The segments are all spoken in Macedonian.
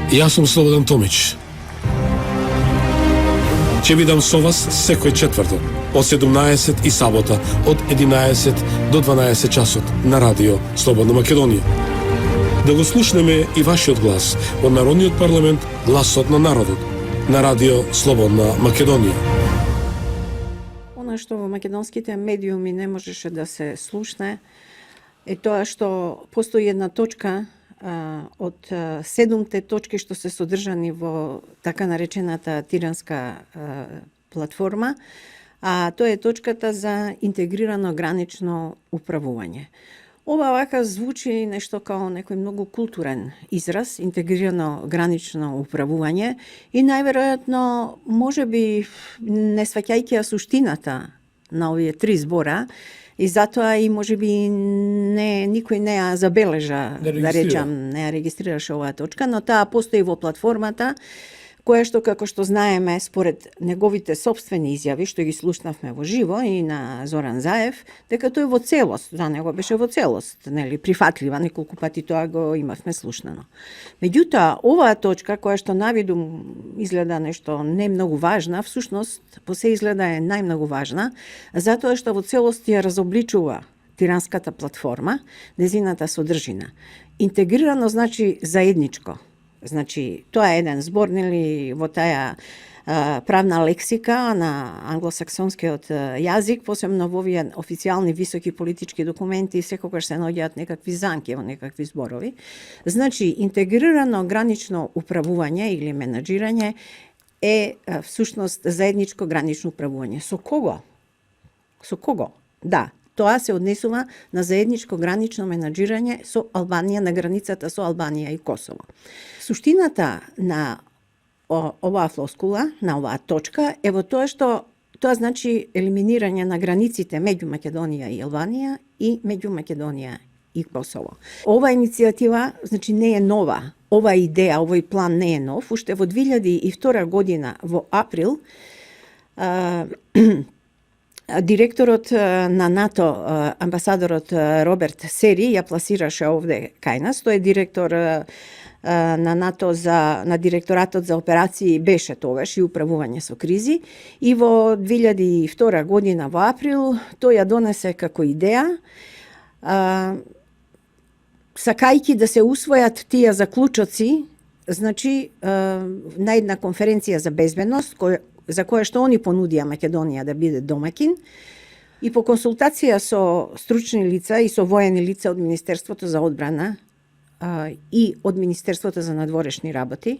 Јас сум Слободан Томич. Ќе бидам со вас секој четврток од 17 и сабота од 11 до 12 часот на радио Слободна Македонија. Да го слушнеме и вашиот глас од Народниот парламент, гласот на народот, на радио Слободна Македонија. Она што во македонските медиуми не можеше да се слушне е тоа што постои една точка од 7 точки што се содржани во така наречената тиранска платформа, а тоа е точката за интегрирано гранично управување. Ова вака звучи нешто као некој многу културен израз, интегрирано гранично управување, и најверојатно можеби не сваќајќи ја суштината на овие три збора, и затоа и можеби никој не ја забележа, да речам, не ја регистрираше оваа точка, но таа постои во платформата, која што, како што знаеме, според неговите собствени изјави, што ги слушнавме во живо и на Зоран Заев, дека тој во целост, за него беше во целост, нели, прифатлива, неколку пати тоа го имавме слушнано. Меѓутоа, оваа точка, која што навиду изгледа нешто не многу важна, всушност, по се изгледа е најмногу важна, затоа што во целост ја разобличува тиранската платформа, незината содржина. Интегрирано значи заедничко. Значи, тоа е еден збор, нели, во таа правна лексика на англосаксонскиот јазик, посебно во овие официјални високи политички документи, секогаш се наоѓаат некакви замки во некакви зборови. Значи, интегрирано гранично управување или менаџирање е всушност заедничко гранично управување. Со кого? Со кого? Да, тоа се однесува на заедничко гранично менаџирање со Албанија, на границата со Албанија и Косово. Суштината на оваа флоскула, на оваа точка, е во тоа што тоа значи елиминирање на границите меѓу Македонија и Албанија и меѓу Македонија и Косово. Ова иницијатива, значи, не е нова. Ова идеја, овој план не е нов. Уште во 2002 година, во април, директорот на НАТО, амбасадорот Роберт Сери, ја пласираше овде кај нас. Тој е директор на НАТО на директоратот за операции, беше тогаш и управување со кризи, и во 2002 година во април тој ја донесе како идеја, сакајќи да се усвојат тие заклучоци, значи на една конференција за безбедност, за која што они понудија Македонија да биде домакин, и по консултација со стручни лица и со воени лица од Министерството за одбрана и од Министерството за надворешни работи,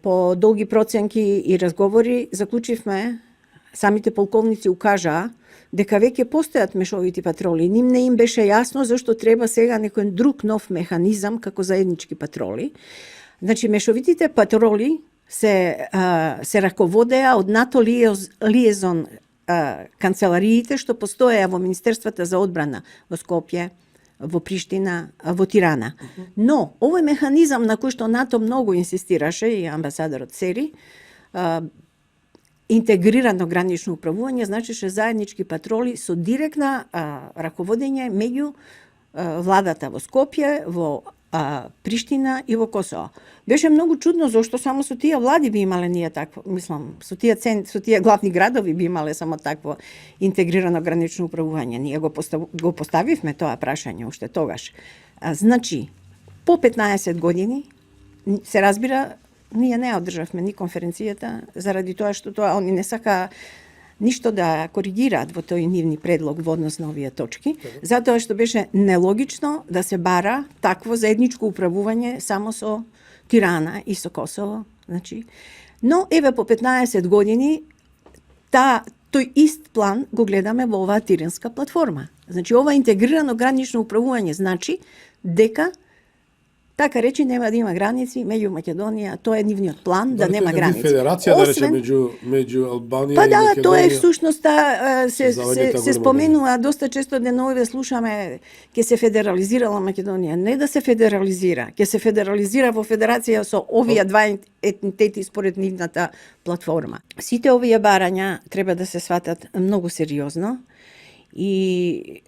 по долги проценки и разговори, заклучивме, самите полковници укажаа дека веќе постојат мешовити патроли. Ним не им беше јасно зашто треба сега некој друг нов механизам како заеднички патроли. Значи, мешовитите патроли се раководеа од НАТО лиезон канцелариите што постоеа во Министерствата за одбрана во Скопје, во Приштина, во Тирана. Но, овој механизам на кој што НАТО многу инсистираше, и амбасадорот Сери, интегрирано гранично управување, значеше заеднички патроли со директна раководење меѓу владата во Скопје, во Приштина и во Косово. Беше многу чудно зашто само со тие влади би имале ние такво, мислам, со тие главни градови би имале само такво интегрирано гранично управување. Ние го поставивме тоа прашање уште тогаш. Значи, по 15 години, се разбира, ние не одржавме ни конференцијата, заради тоа што они не сака ништо да коригираат во тој нивни предлог во однос на овие точки, затоа што беше нелогично да се бара такво заедничко управување само со Тирана и со Косово. Значи, но еве по 15 години тој ист план го гледаме во оваа тиранска платформа. Значи, ова интегрирано гранично управување значи дека така речи нема да има граници меѓу Македонија, тоа е нивниот план, да нема граници. Федерација, да рече, меѓу Албанија и Македонија. Па да, тоа е всушност, се споменува доста често деновиве слушаме ќе се федерализирала Македонија. Не да се федерализира, ќе се федерализира во федерација со овие два етнитети според нивната платформа. Сите овие барања треба да се сватат многу сериозно и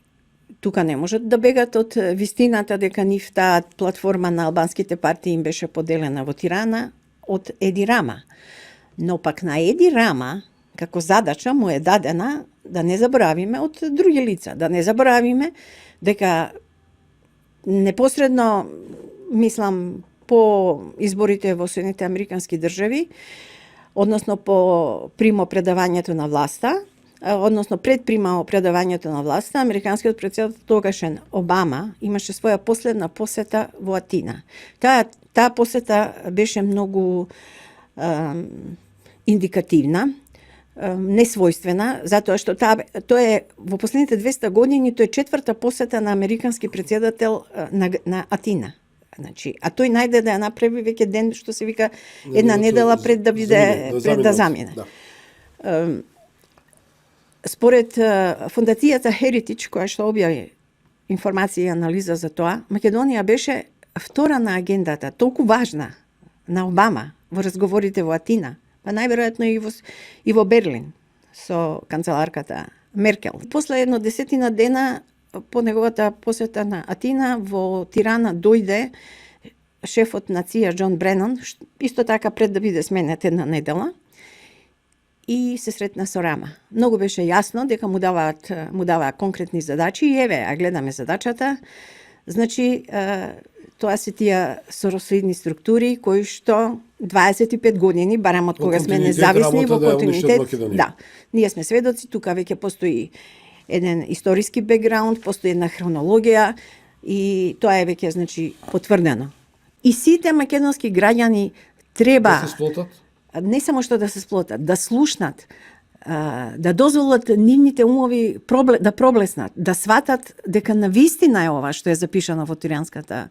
тука не можат да бегат од вистината дека нив таа платформа на албанските партии им беше поделена во Тирана од Еди Рама. Но пак на Еди Рама, како задача, му е дадена да не заборавиме од други лица, да не заборавиме дека непосредно, мислам, по изборите во Соединените Американски држави, односно по примопредавањето на власта, односно пред примопредавањето на власта, американскиот претседател тогашен Обама имаше своја последна посета во Атина. Таа посета беше многу индикативна, несвојствена, затоа што тоа е во последните 200 години тоа е четврта посета на американски претседател на Атина. Значи, а тој најде да ја направи веќе ден што се вика една недела пред да биде пред да замине. Да. Според фондацијата Heritage, која што објави информација и анализа за тоа, Македонија беше втора на агендата, толку важна на Обама во разговорите во Атина, па најверојатно и во Берлин со канцеларката Меркел. После едно 10 дена по неговата посета на Атина во Тирана дојде шефот на ЦИА Џон Бренан, исто така пред да биде сменет една недела, и се сретна со Рама. Многу беше јасно дека му даваат конкретни задачи и еве, а гледаме задачата. Значи, тоа се тие соросоидни структури кои што 25 години, барам од кога сме независни во континуитет. Да, ние сме сведоци, тука веќе постои еден историски бекграунд, постои една хронологија и тоа е веќе, значи, потврдено. И сите македонски граѓани треба да се сплотат? Не само што да се сплотат, да слушнат, да дозволат нивните умови да проблеснат, да сватат дека навистина е ова што е запишано во Тиранската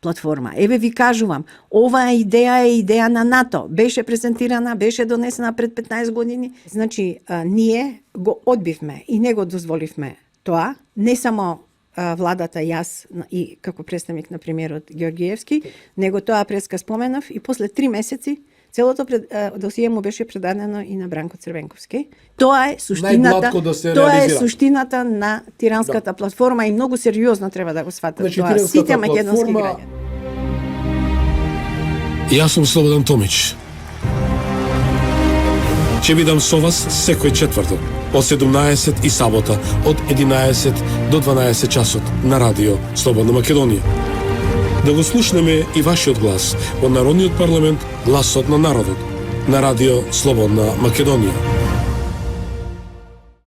платформа. Еве ви кажувам, оваа идеја е идеја на НАТО. Беше презентирана, беше донесена пред 15 години. Значи, ние го одбивме и не го дозволивме тоа. Не само владата, јас и како представник на премиерот Георгиевски, него тоа преска споменав и после 3 месеци целото досие му беше предадено и на Бранко Црвенковски. Тоа е суштината, суштината на Тиранската платформа и многу сериозно треба да го сватат тоа сите македонски граѓани. Јас сум Слободан Томич. Ќе бидам со вас секој четврток од 17 и сабота од 11 до 12 часот на радио Слободна Македонија. Да го слушнеме и вашиот глас во Народниот парламент, гласот на народот, на радио Слободна Македонија.